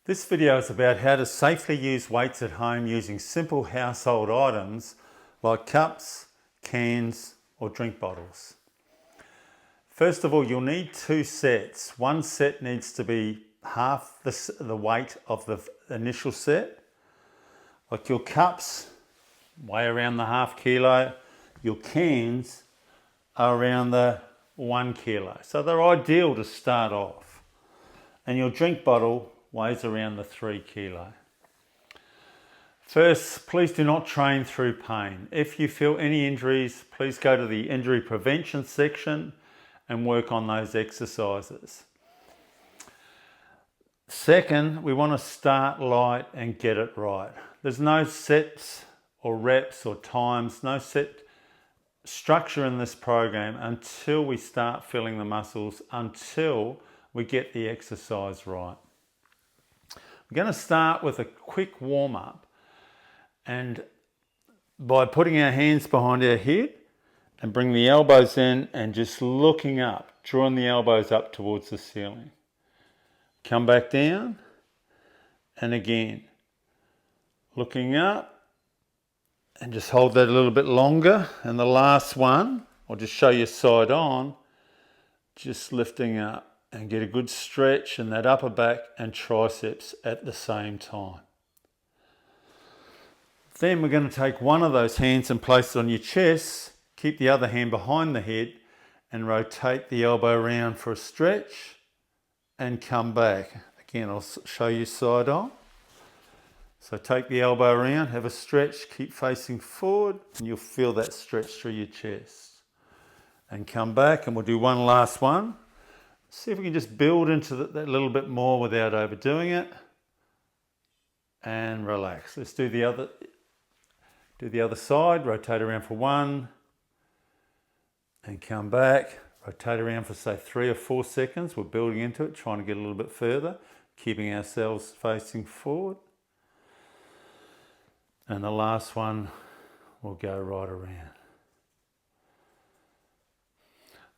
This video is about how to safely use weights at home using simple household items like cups, cans or drink bottles. First of all, you'll need two sets. One set needs to be half the weight of the initial set. Like your cups weigh around the ½ kilo, your cans are around the 1 kilo. So they're ideal to start off. And your drink bottle weighs around the 3 kilo. First, please do not train through pain. If you feel any injuries, please go to the injury prevention section and work on those exercises. Second, we want to start light and get it right. There's no sets or reps or times, no set structure in this program until we start feeling the muscles, until we get the exercise right. We're going to start with a quick warm-up, and by putting our hands behind our head and bring the elbows in and just looking up, drawing the elbows up towards the ceiling. Come back down, and again, looking up, and just hold that a little bit longer. And the last one, I'll just show you side on, just lifting up. And get a good stretch in that upper back and triceps at the same time. Then we're going to take one of those hands and place it on your chest, keep the other hand behind the head and rotate the elbow around for a stretch and come back. Again, I'll show you side on. So take the elbow around, have a stretch, keep facing forward and you'll feel that stretch through your chest. And come back and we'll do one last one. See if we can just build into that little bit more without overdoing it. And relax. Let's do the other side. Rotate around for one. And come back. Rotate around for say 3 or 4 seconds. We're building into it, trying to get a little bit further. Keeping ourselves facing forward. And the last one will go right around.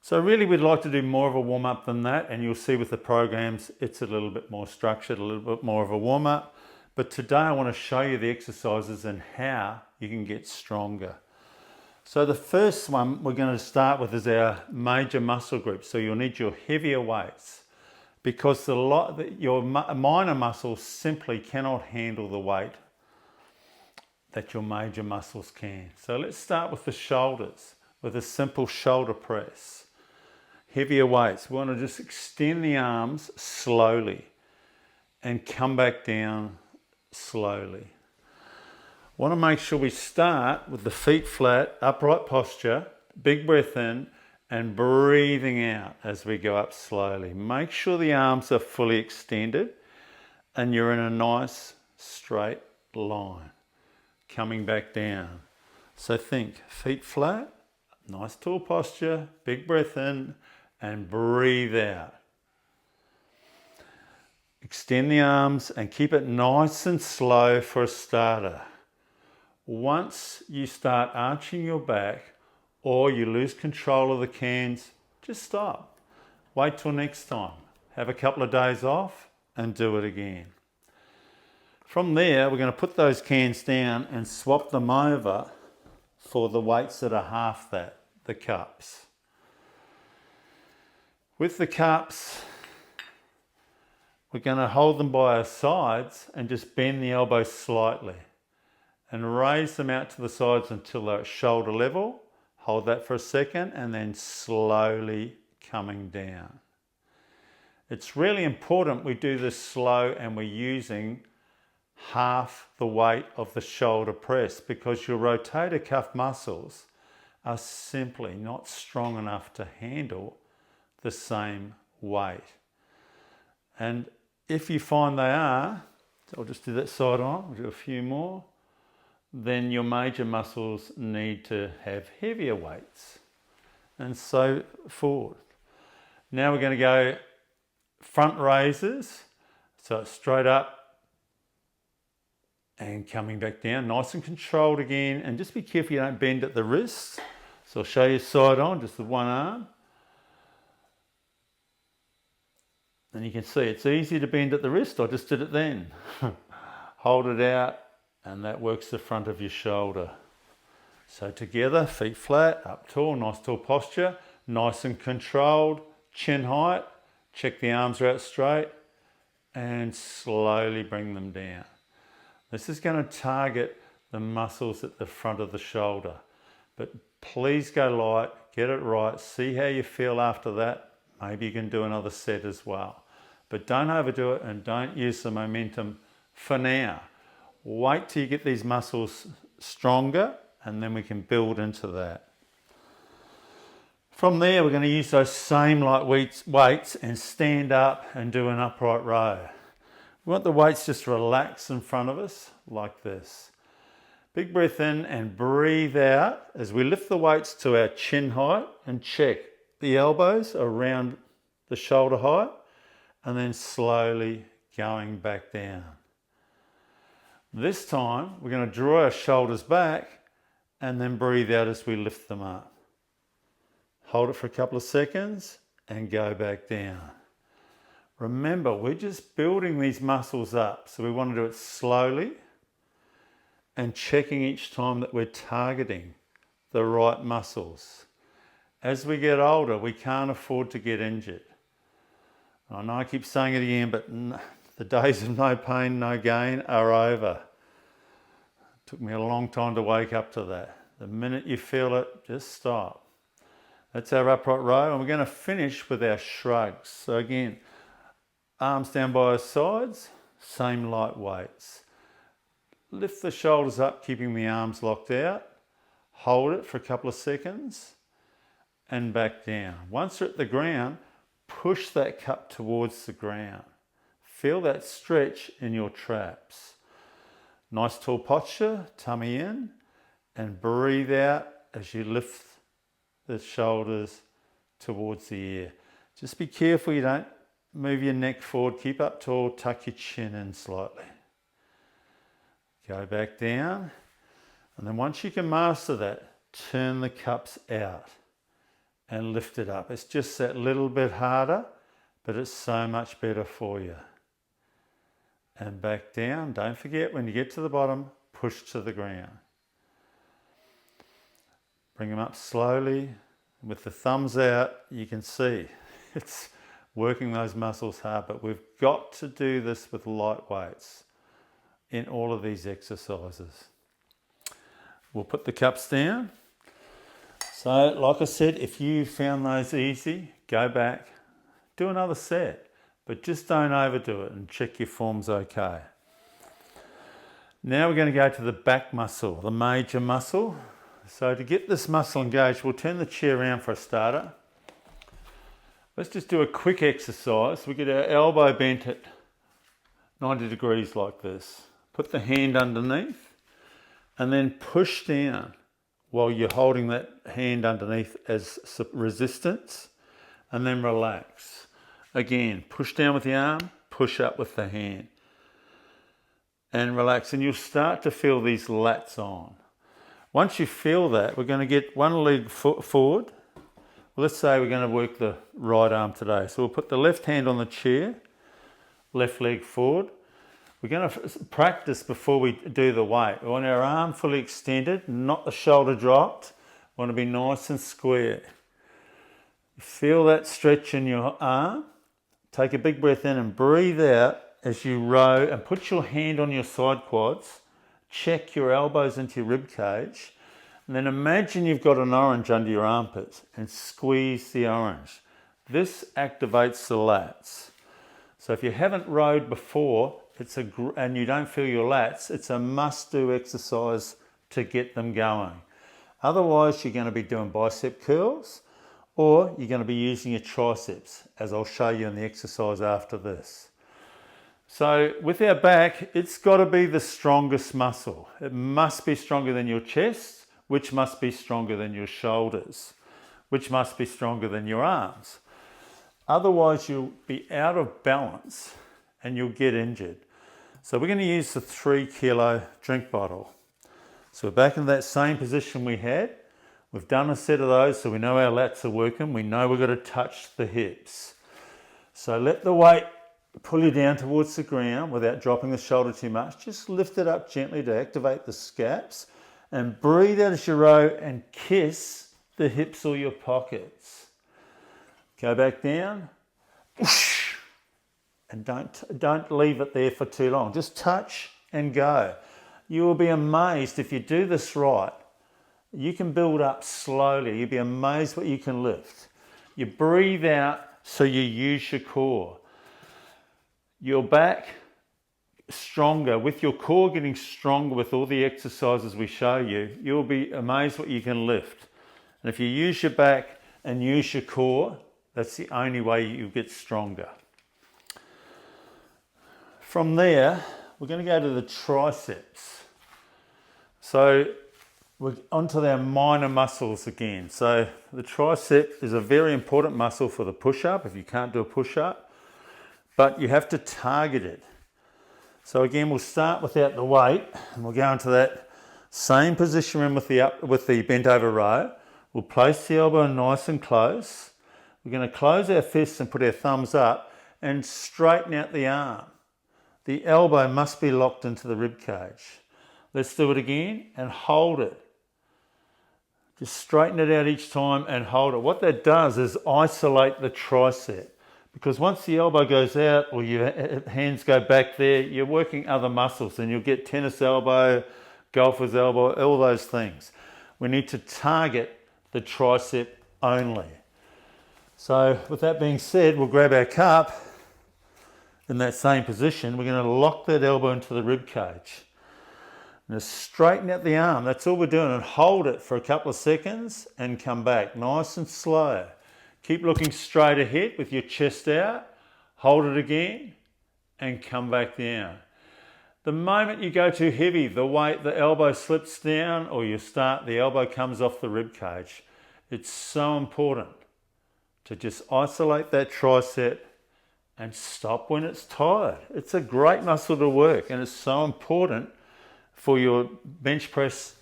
So really we'd like to do more of a warm-up than that, and you'll see with the programs it's a little bit more structured, a little bit more of a warm-up. But today I want to show you the exercises and how you can get stronger. So the first one we're going to start with is our major muscle group. So you'll need your heavier weights because your minor muscles simply cannot handle the weight that your major muscles can. So let's start with the shoulders with a simple shoulder press. Heavier weights. We want to just extend the arms slowly and come back down slowly. Want to make sure we start with the feet flat, upright posture, big breath in and breathing out as we go up slowly. Make sure the arms are fully extended and you're in a nice straight line. Coming back down. So think feet flat, nice tall posture, big breath in and breathe out. Extend the arms and keep it nice and slow for a starter. Once you start arching your back or you lose control of the cans, just stop. Wait till next time. Have a couple of days off and do it again. From there, we're going to put those cans down and swap them over for the weights that are half that, the cups. With the cups, we're going to hold them by our sides and just bend the elbows slightly and raise them out to the sides until they're at shoulder level. Hold that for a second and then slowly coming down. It's really important we do this slow and we're using half the weight of the shoulder press because your rotator cuff muscles are simply not strong enough to handle the same weight. And if you find they are, so I'll just do that side on, we'll do a few more, then your major muscles need to have heavier weights and so forward. Now we're going to go front raises, so it's straight up and coming back down, nice and controlled again, and just be careful you don't bend at the wrists. So I'll show you side on, just the one arm. And you can see it's easy to bend at the wrist. I just did it then. Hold it out, and that works the front of your shoulder. So together, feet flat, up tall, nice tall posture, nice and controlled, chin height, check the arms are out straight, and slowly bring them down. This is going to target the muscles at the front of the shoulder, but please go light, get it right, see how you feel after that. Maybe you can do another set as well, but don't overdo it and don't use the momentum for now. Wait till you get these muscles stronger, and then we can build into that. From there, we're going to use those same light weights and stand up and do an upright row. We want the weights just relax in front of us like this. Big breath in and breathe out as we lift the weights to our chin height and check the elbows around the shoulder height, and then slowly going back down. This time we're going to draw our shoulders back and then breathe out as we lift them up. Hold it for a couple of seconds and go back down. Remember, we're just building these muscles up, so we want to do it slowly and checking each time that we're targeting the right muscles. As we get older, we can't afford to get injured. I know I keep saying it again, but the days of no pain, no gain are over. It took me a long time to wake up to that. The minute you feel it, just stop. That's our upright row, and we're going to finish with our shrugs. So again, arms down by our sides, same light weights. Lift the shoulders up, keeping the arms locked out. Hold it for a couple of seconds and back down. Once you're at the ground, push that cup towards the ground. Feel that stretch in your traps. Nice tall posture, tummy in, and breathe out as you lift the shoulders towards the ear. Just be careful you don't move your neck forward. Keep up tall, tuck your chin in slightly. Go back down, and then once you can master that, turn the cups out and lift it up. It's just that little bit harder, but it's so much better for you. And back down. Don't forget, when you get to the bottom, push to the ground. Bring them up slowly. With the thumbs out, you can see it's working those muscles hard, but we've got to do this with light weights in all of these exercises. We'll put the cups down. So, like I said, if you found those easy, go back, do another set, but just don't overdo it and check your form's okay. Now we're going to go to the back muscle, the major muscle. So to get this muscle engaged, we'll turn the chair around for a starter. Let's just do a quick exercise. We get our elbow bent at 90 degrees like this. Put the hand underneath and then push down while you're holding that hand underneath as resistance, and then relax. Again, push down with the arm, push up with the hand, and relax, and you'll start to feel these lats on. Once you feel that, we're going to get one leg forward. Let's say we're going to work the right arm today. So we'll put the left hand on the chair, left leg forward. We're going to practice before we do the weight. We want our arm fully extended, not the shoulder dropped. We want to be nice and square. Feel that stretch in your arm. Take a big breath in and breathe out as you row, and put your hand on your side quads. Check your elbows into your rib cage. And then imagine you've got an orange under your armpits and squeeze the orange. This activates the lats. So if you haven't rowed before and you don't feel your lats, it's a must-do exercise to get them going. Otherwise, you're going to be doing bicep curls, or you're going to be using your triceps, as I'll show you in the exercise after this. So with our back, it's got to be the strongest muscle. It must be stronger than your chest, which must be stronger than your shoulders, which must be stronger than your arms. Otherwise, you'll be out of balance and you'll get injured. So we're going to use the 3 kilo drink bottle. So we're back in that same position we had. We've done a set of those, so we know our lats are working. We know we've got to touch the hips. So let the weight pull you down towards the ground without dropping the shoulder too much. Just lift it up gently to activate the scaps and breathe out as you row and kiss the hips or your pockets. Go back down. And don't leave it there for too long. Just touch and go. You will be amazed if you do this right. You can build up slowly. You'll be amazed what you can lift. You breathe out so you use your core. Your back stronger. With your core getting stronger with all the exercises we show you, you'll be amazed what you can lift. And if you use your back and use your core, that's the only way you get stronger. From there, we're going to go to the triceps. So we're onto our minor muscles again. So the tricep is a very important muscle for the push-up if you can't do a push-up, but you have to target it. So again, we'll start without the weight and we'll go into that same position with the bent over row. We'll place the elbow nice and close. We're going to close our fists and put our thumbs up and straighten out the arm. The elbow must be locked into the rib cage. Let's do it again and hold it. Just straighten it out each time and hold it. What that does is isolate the tricep, because once the elbow goes out or your hands go back there, you're working other muscles and you'll get tennis elbow, golfer's elbow, all those things. We need to target the tricep only. So with that being said, we'll grab our cup. In that same position, we're going to lock that elbow into the rib cage. Now straighten out the arm, that's all we're doing, and hold it for a couple of seconds and come back, nice and slow. Keep looking straight ahead with your chest out, hold it again and come back down. The moment you go too heavy, the elbow slips down or the elbow comes off the rib cage. It's so important to just isolate that tricep and stop when it's tired. It's a great muscle to work and it's so important for your bench press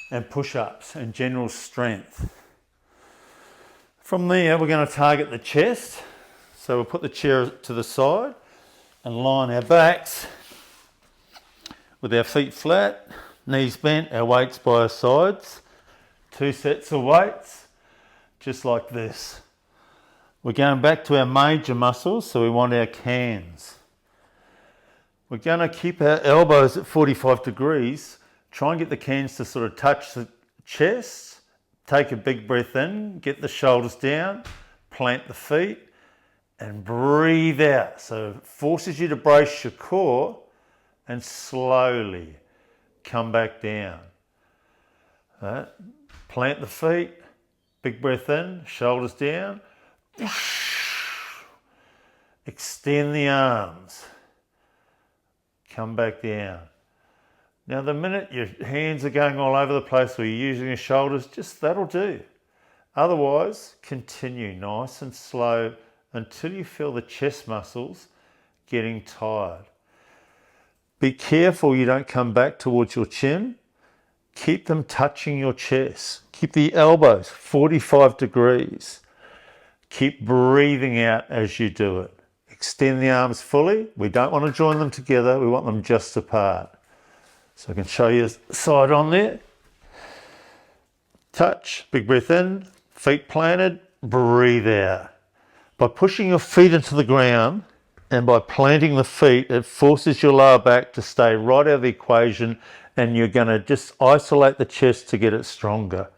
and push-ups and general strength. From there, we're going to target the chest. So we'll put the chair to the side and line our backs with our feet flat, knees bent, our weights by our sides. 2 sets of weights, just like this. We're going back to our major muscles, so we want our cans. We're going to keep our elbows at 45 degrees, try and get the cans to sort of touch the chest, take a big breath in, get the shoulders down, plant the feet, and breathe out. So it forces you to brace your core and slowly come back down. Plant the feet, big breath in, shoulders down. Extend the arms. Come back down. Now the minute your hands are going all over the place or you're using your shoulders, just that'll do. Otherwise, continue nice and slow until you feel the chest muscles getting tired. Be careful you don't come back towards your chin. Keep them touching your chest. Keep the elbows 45 degrees. Keep breathing out as you do it. Extend the arms fully. We don't want to join them together. We want them just apart. So I can show you a side on there. Touch, big breath in, feet planted, breathe out. By pushing your feet into the ground and by planting the feet, it forces your lower back to stay right out of the equation and you're going to just isolate the chest to get it stronger.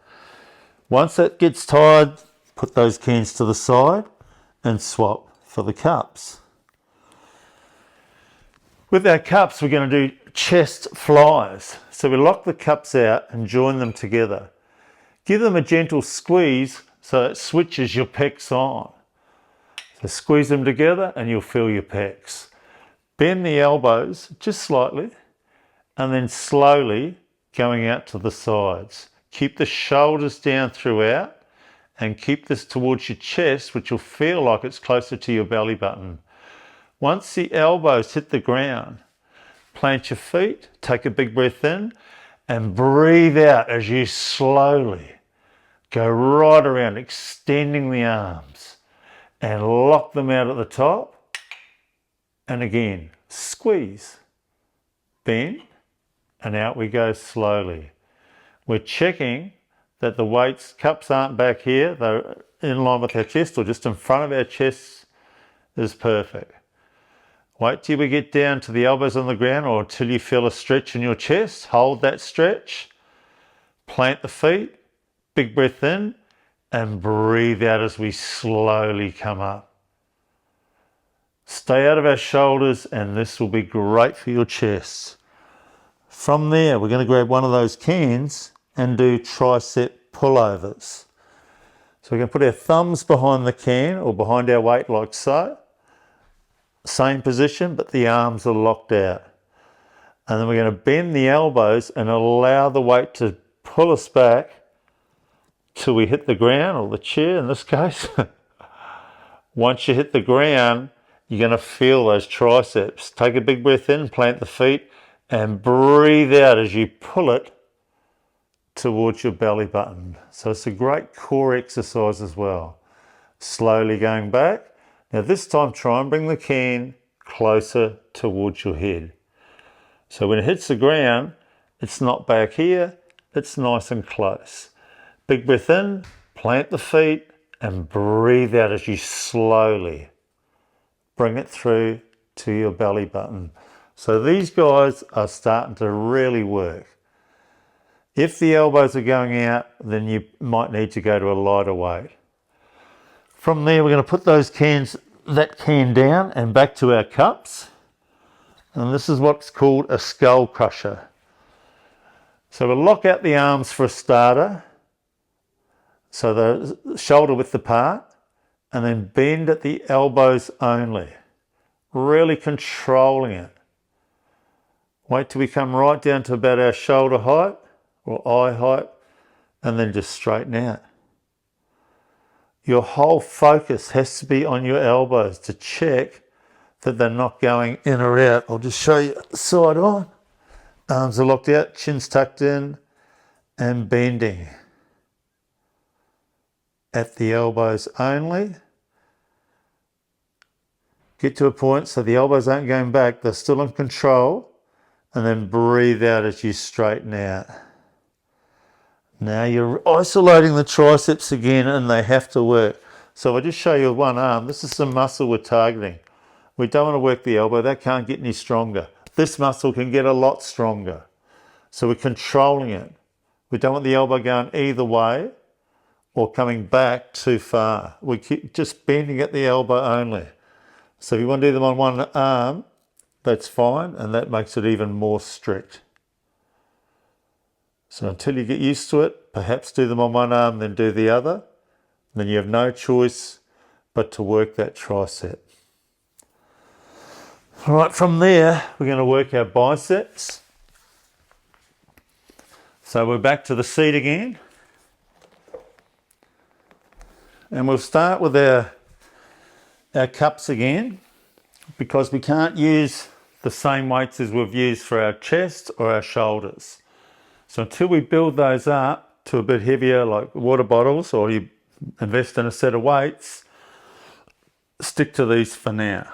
Once it gets tired, put those cans to the side and swap for the cups. With our cups, we're going to do chest flies. So we lock the cups out and join them together. Give them a gentle squeeze so it switches your pecs on. So squeeze them together and you'll feel your pecs. Bend the elbows just slightly and then slowly going out to the sides. Keep the shoulders down throughout and keep this towards your chest, which will feel like it's closer to your belly button. Once the elbows hit the ground, plant your feet, take a big breath in and breathe out as you slowly go right around, extending the arms and lock them out at the top. And again, squeeze, bend, and out we go slowly. We're checking that the weights, cups aren't back here, they're in line with our chest or just in front of our chest is perfect. Wait till we get down to the elbows on the ground or till you feel a stretch in your chest. Hold that stretch, plant the feet, big breath in, and breathe out as we slowly come up. Stay out of our shoulders, and this will be great for your chest. From there, we're going to grab one of those cans and do tricep pullovers. So we're going to put our thumbs behind the can or behind our weight like so. Same position, but the arms are locked out. And then we're going to bend the elbows and allow the weight to pull us back till we hit the ground, or the chair in this case. Once you hit the ground, you're going to feel those triceps. Take a big breath in, plant the feet, and breathe out as you pull it towards your belly button. So it's a great core exercise as well. Slowly going back. Now this time try and bring the can closer towards your head. So when it hits the ground, it's not back here, it's nice and close. Big breath in, plant the feet, and breathe out as you slowly bring it through to your belly button. So these guys are starting to really work. If the elbows are going out, then you might need to go to a lighter weight. From there, we're going to put that can down and back to our cups. And this is what's called a skull crusher. So we'll lock out the arms for a starter. So the shoulder width apart, and then bend at the elbows only. Really controlling it. Wait till we come right down to about our shoulder height or eye height, and then just straighten out. Your whole focus has to be on your elbows to check that they're not going in or out. I'll just show you side on. Arms are locked out, chin's tucked in, and bending at the elbows only. Get to a point so the elbows aren't going back, they're still in control, and then breathe out as you straighten out. Now you're isolating the triceps again, and they have to work. So if I just show you one arm, this is the muscle we're targeting. We don't want to work the elbow, that can't get any stronger. This muscle can get a lot stronger. So we're controlling it. We don't want the elbow going either way or coming back too far. We keep just bending at the elbow only. So if you want to do them on one arm, that's fine, and that makes it even more strict. So until you get used to it, perhaps do them on one arm, then do the other. Then you have no choice but to work that tricep. All right, from there, we're going to work our biceps. So we're back to the seat again. And we'll start with our cups again, because we can't use the same weights as we've used for our chest or our shoulders. So until we build those up to a bit heavier, like water bottles, or you invest in a set of weights, stick to these for now.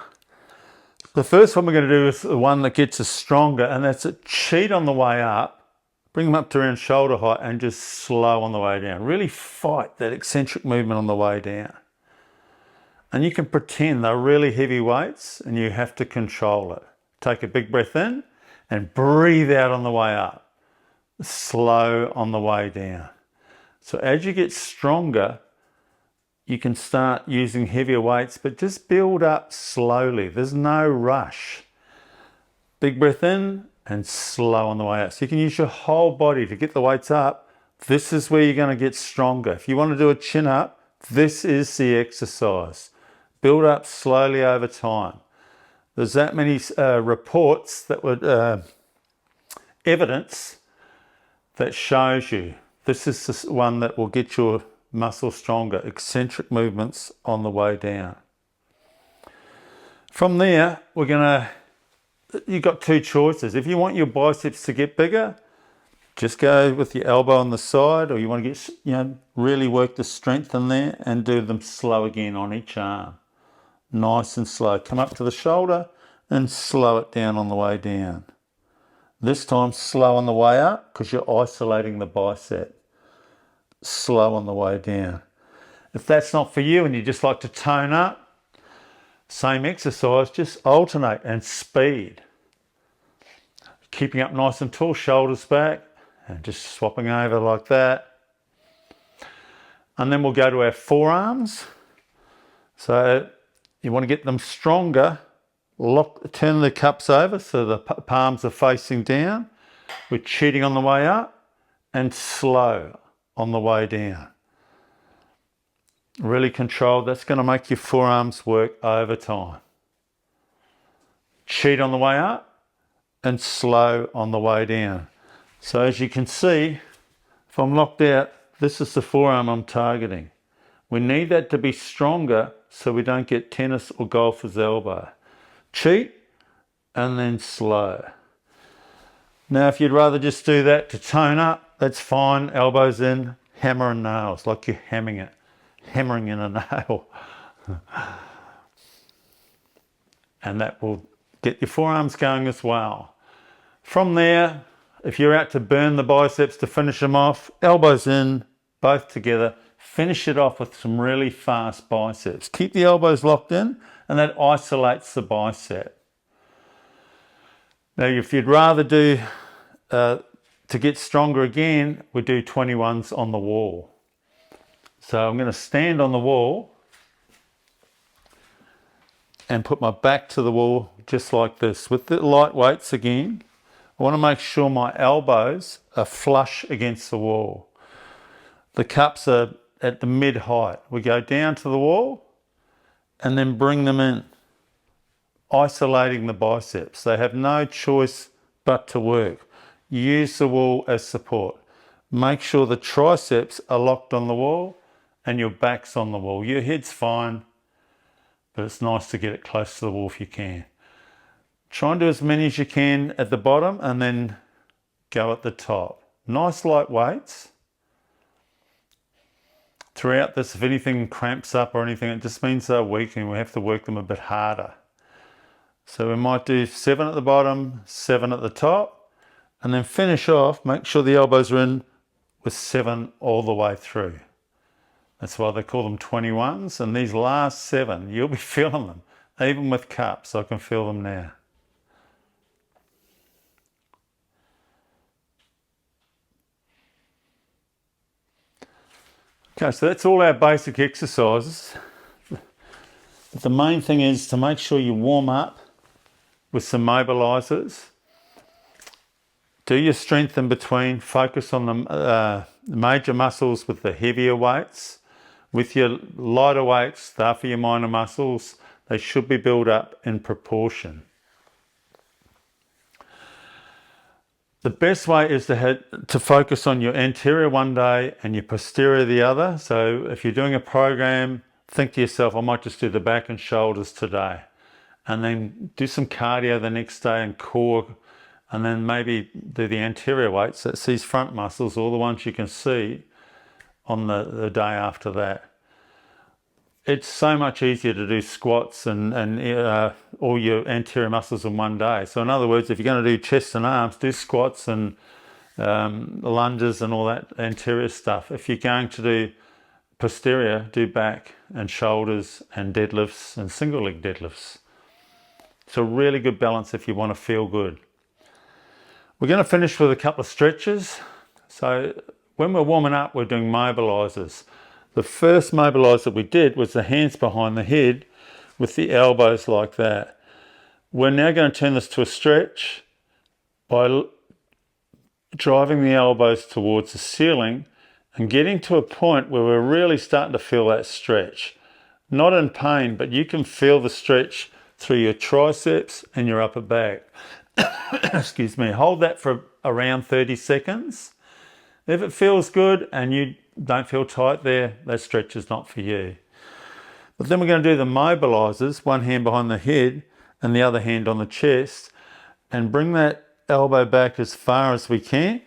The first one we're going to do is the one that gets us stronger, and that's a cheat on the way up, bring them up to around shoulder height, and just slow on the way down. Really fight that eccentric movement on the way down. And you can pretend they're really heavy weights and you have to control it. Take a big breath in and breathe out on the way up. Slow on the way down. So as you get stronger, you can start using heavier weights, but just build up slowly. There's no rush. Big breath in and slow on the way out. So you can use your whole body to get the weights up. This is where you're going to get stronger. If you want to do a chin up, this is the exercise. Build up slowly over time. There's that many reports that would evidence that shows you this is the one that will get your muscle stronger. Eccentric movements on the way down. From there, you've got two choices. If you want your biceps to get bigger, just go with your elbow on the side, or you want to get, really work the strength in there and do them slow again on each arm. nice and slow. Come up to the shoulder and slow it down on the way down. This time slow on the way up because you're isolating the bicep. Slow on the way down. If that's not for you and you just like to tone up, same exercise, just alternate and speed. Keeping up nice and tall, shoulders back, and just swapping over like that. And then we'll go to our forearms. So you want to get them stronger. Turn the cups over so the palms are facing down. We're cheating on the way up and slow on the way down. Really controlled. That's going to make your forearms work over time. Cheat on the way up and slow on the way down. So as you can see, if I'm locked out, this is the forearm I'm targeting. We need that to be stronger so we don't get tennis or golfer's elbow. Cheat and then slow. Now if you'd rather just do that to tone up, that's fine. Elbows in, hammer and nails, like you're hammering in a nail. And that will get your forearms going as well. From there, if you're out to burn the biceps to finish them off, elbows in, both together, finish it off with some really fast biceps. Keep the elbows locked in and that isolates the bicep. Now if you'd rather do, to get stronger again, we do 21s on the wall. So I'm going to stand on the wall and put my back to the wall just like this. With the light weights again, I want to make sure my elbows are flush against the wall. The cups are at the mid height. We go down to the wall and then bring them in, isolating the biceps. They have no choice but to work. Use the wall as support. Make sure the triceps are locked on the wall and your back's on the wall. Your head's fine, but it's nice to get it close to the wall if you can. Try and do as many as you can at the bottom and then go at the top. Nice light weights. Throughout this, if anything cramps up or anything, it just means they're weak and we have to work them a bit harder. So we might do 7 at the bottom, 7 at the top, and then finish off, make sure the elbows are in with 7 all the way through. That's why they call them 21s, and these last 7, you'll be feeling them. Even with cups, I can feel them now. Okay, so that's all our basic exercises. But the main thing is to make sure you warm up with some mobilizers. Do your strength in between. Focus on the major muscles with the heavier weights. With your lighter weights, they're for your minor muscles. They should be built up in proportion. The best way is to focus on your anterior one day and your posterior the other. So if you're doing a program, think to yourself, I might just do the back and shoulders today. And then do some cardio the next day and core. And then maybe do the anterior weights. That's these front muscles, all the ones you can see on the day after that. It's so much easier to do squats and all your anterior muscles in one day. So in other words, if you're going to do chest and arms, do squats and lunges and all that anterior stuff. If you're going to do posterior, do back and shoulders and deadlifts and single leg deadlifts. It's a really good balance if you want to feel good. We're going to finish with a couple of stretches. So when we're warming up, we're doing mobilizers. The first mobilizer we did was the hands behind the head with the elbows like that. We're now going to turn this to a stretch by driving the elbows towards the ceiling and getting to a point where we're really starting to feel that stretch. Not in pain, but you can feel the stretch through your triceps and your upper back. Excuse me. Hold that for around 30 seconds. If it feels good and you don't feel tight there, that stretch is not for you. But then we're going to do the mobilizers, one hand behind the head and the other hand on the chest, and bring that elbow back as far as we can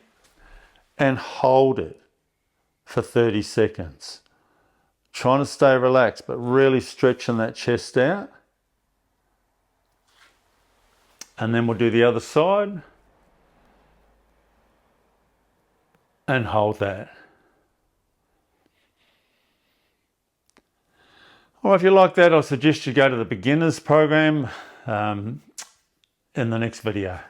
and hold it for 30 seconds. trying to stay relaxed, but really stretching that chest out. And then we'll do the other side. And hold that. Or if you like that, I suggest you go to the beginners program in the next video.